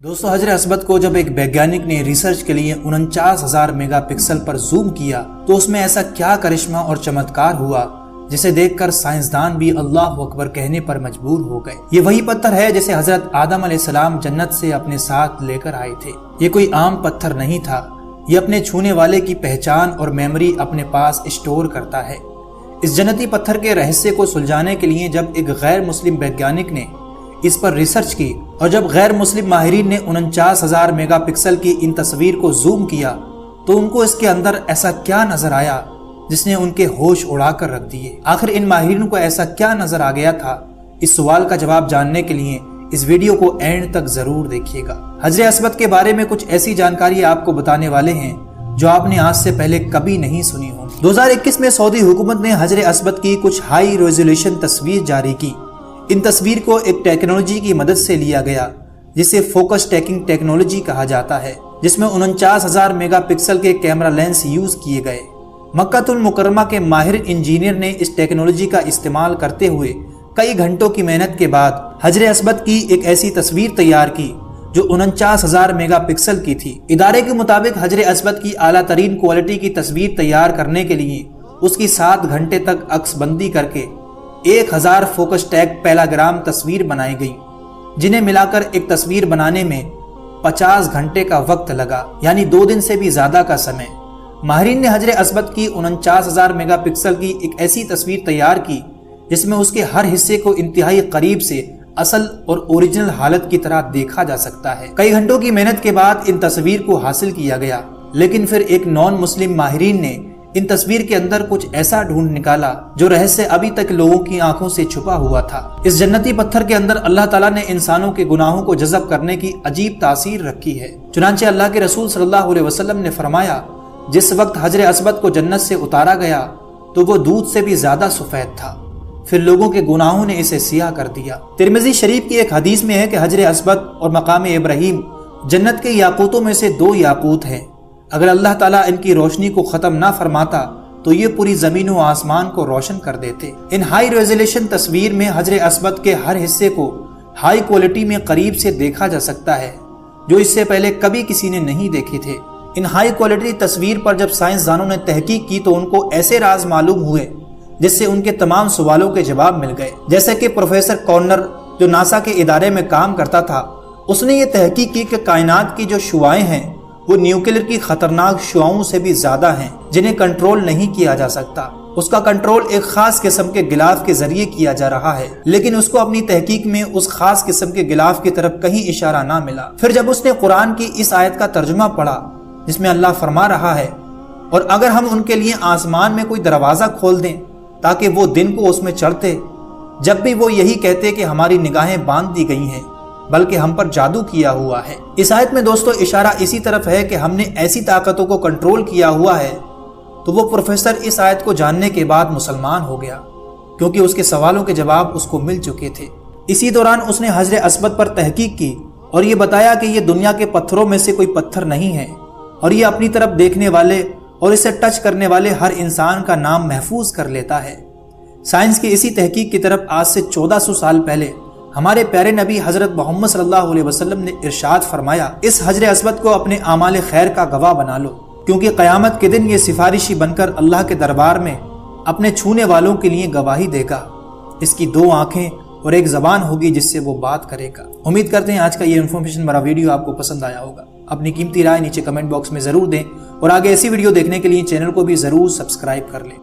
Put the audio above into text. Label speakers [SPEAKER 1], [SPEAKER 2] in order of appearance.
[SPEAKER 1] दोस्तों हजरत असबत को जब एक वैज्ञानिक ने रिसर्च के लिए 49,000 मेगापिक्सल पर जूम किया तो उसमें ऐसा क्या करिश्मा और चमत्कार हुआ जिसे देखकर साइंसदान भी अल्लाह अकबर कहने पर मजबूर हो गए। ये वही पत्थर है जिसे हजरत आदम अलैहिस्सलाम जन्नत से अपने साथ लेकर आए थे। ये कोई आम पत्थर नहीं था, ये अपने छूने वाले की पहचान और मेमोरी अपने पास स्टोर करता है। इस जन्नती पत्थर के रहस्य को सुलझाने के लिए जब एक गैर मुस्लिम वैज्ञानिक ने इस पर रिसर्च की और जब गैर मुस्लिम माहिरीन ने 49,000 मेगापिक्सल की इन तस्वीर को जूम किया तो उनको इसके अंदर ऐसा क्या नजर आया जिसने उनके होश उड़ाकर रख दिए। आखिर इन माहिरीन को ऐसा क्या नजर आ गया था? इस सवाल का जवाब जानने के लिए इस वीडियो को एंड तक जरूर देखिएगा। हजरत असबत के बारे में कुछ ऐसी जानकारी आपको बताने वाले हैं जो आपने आज से पहले कभी नहीं सुनी हो। 2021 में सऊदी हुकूमत ने हजरत असबत की कुछ हाई रेजोल्यूशन तस्वीर जारी की। इन तस्वीर को एक टेक्नोलॉजी की मदद से लिया गया जिसे फोकस टैकिंग टेक्नोलॉजी कहा जाता है, जिसमें 49,000 मेगापिक्सल के कैमरा लेंस यूज किए गए। मक्कातुल मुकर्रमा के माहिर इंजीनियर ने इस टेक्नोलॉजी का इस्तेमाल करते हुए कई घंटों की मेहनत के बाद हजरत असबत की एक ऐसी तस्वीर तैयार की जो 49,000 मेगापिक्सल की थी। इदारे के मुताबिक हजरत असबत की आला तरीन क्वालिटी की तस्वीर तैयार करने के लिए उसकी 7 घंटे तक अक्सबंदी करके 1000 फोकस टैग पैराग्राम तस्वीर बनाई गई, जिन्हें मिलाकर एक तस्वीर बनाने में 50 घंटे का वक्त लगा, यानी 2 दिन से भी ज्यादा का समय। माहिरीन ने हजरत असबत की 49,000 मेगापिक्सल की एक ऐसी तस्वीर तैयार की जिसमें उसके हर हिस्से को इंतहाई करीब से असल और ओरिजिनल हालत की तरह देखा जा सकता है। कई घंटों की मेहनत के बाद इन तस्वीर को हासिल किया गया, लेकिन फिर एक नॉन मुस्लिम माहिरीन ने इन तस्वीर के अंदर कुछ ऐसा ढूंढ निकाला जो रहस्य अभी तक लोगों की आंखों से छुपा हुआ था। इस जन्नती पत्थर के अंदर अल्लाह ताला ने इंसानों के गुनाहों को जज़ब करने की अजीब तासीर रखी है। चुनांचे अल्लाह के रसूल सल्लल्लाहु अलैहि वसल्लम ने फरमाया, जिस वक्त हजरत असबत को जन्नत से उतारा गया तो वो दूध से भी ज्यादा सफेद था, फिर लोगों के गुनाहों ने इसे सियाह कर दिया। तिरमिज़ी शरीफ की एक हदीस में है कि हजरत असबत और मकाम इब्राहिम जन्नत के याकूतों में से 2 याकूत हैं। अगर अल्लाह ताला इनकी रोशनी को खत्म ना फरमाता तो ये पूरी जमीन व आसमान को रोशन कर देते। इन हाई रेजोल्यूशन तस्वीर में हजरत असबत के हर हिस्से को हाई क्वालिटी में करीब से देखा जा सकता है, जो इससे पहले कभी किसी ने नहीं देखे थे। इन हाई क्वालिटी तस्वीर पर जब साइंसदानों ने तहकीक की तो उनको ऐसे राज मालूम हुए जिससे उनके तमाम सवालों के जवाब मिल गए। जैसे कि प्रोफेसर कॉर्नर जो नासा के इदारे में काम करता था, उसने ये तहकीक की कि कायनात की जो शुआएं हैं वो न्यूक्लियर की खतरनाक शुआओं से भी ज्यादा हैं, जिन्हें कंट्रोल नहीं किया जा सकता। उसका कंट्रोल एक खास किस्म के गिलाफ के जरिए किया जा रहा है, लेकिन उसको अपनी तहकीक में उस खास किस्म के गिलाफ की तरफ कहीं इशारा ना मिला। फिर जब उसने कुरान की इस आयत का तर्जुमा पढ़ा जिसमें अल्लाह फरमा रहा है, और अगर हम उनके लिए आसमान में कोई दरवाजा खोल दें ताकि वो दिन को उसमें चढ़ते, जब भी वो यही कहते कि हमारी निगाहें बांध दी गई हैं बल्कि हम पर जादू किया हुआ है। इस आयत में दोस्तों इशारा इसी तरफ है कि हमने ऐसी ताकतों को कंट्रोल किया हुआ है। तो वो प्रोफेसर इस आयत को जानने के बाद मुसलमान हो गया, क्योंकि उसके सवालों के जवाब उसको मिल चुके थे। इसी दौरान उसने हजरत असबत पर तहकीक की और ये बताया कि ये दुनिया के पत्थरों में से कोई पत्थर नहीं है, और ये अपनी तरफ देखने वाले और इसे टच करने वाले हर इंसान का नाम महफूज कर लेता है। साइंस की इसी तहकीक की तरफ आज से 1400 साल पहले हमारे प्यारे नबी हजरत मोहम्मद सल्लल्लाहु अलैहि वसल्लम ने इरशाद फरमाया, इस हजरत असबत को अपने आमाल खैर का गवाह बना लो, क्योंकि क़यामत के दिन ये सिफारिशी बनकर अल्लाह के दरबार में अपने छूने वालों के लिए गवाही देगा। इसकी 2 आंखें और एक ज़बान होगी जिससे वो बात करेगा। उम्मीद करते हैं आज का ये इन्फॉर्मेशन भरा वीडियो आपको पसंद आया होगा। अपनी कीमती राय नीचे कमेंट बॉक्स में ज़रूर दें और आगे ऐसी वीडियो देखने के लिए चैनल को भी ज़रूर सब्सक्राइब कर लें।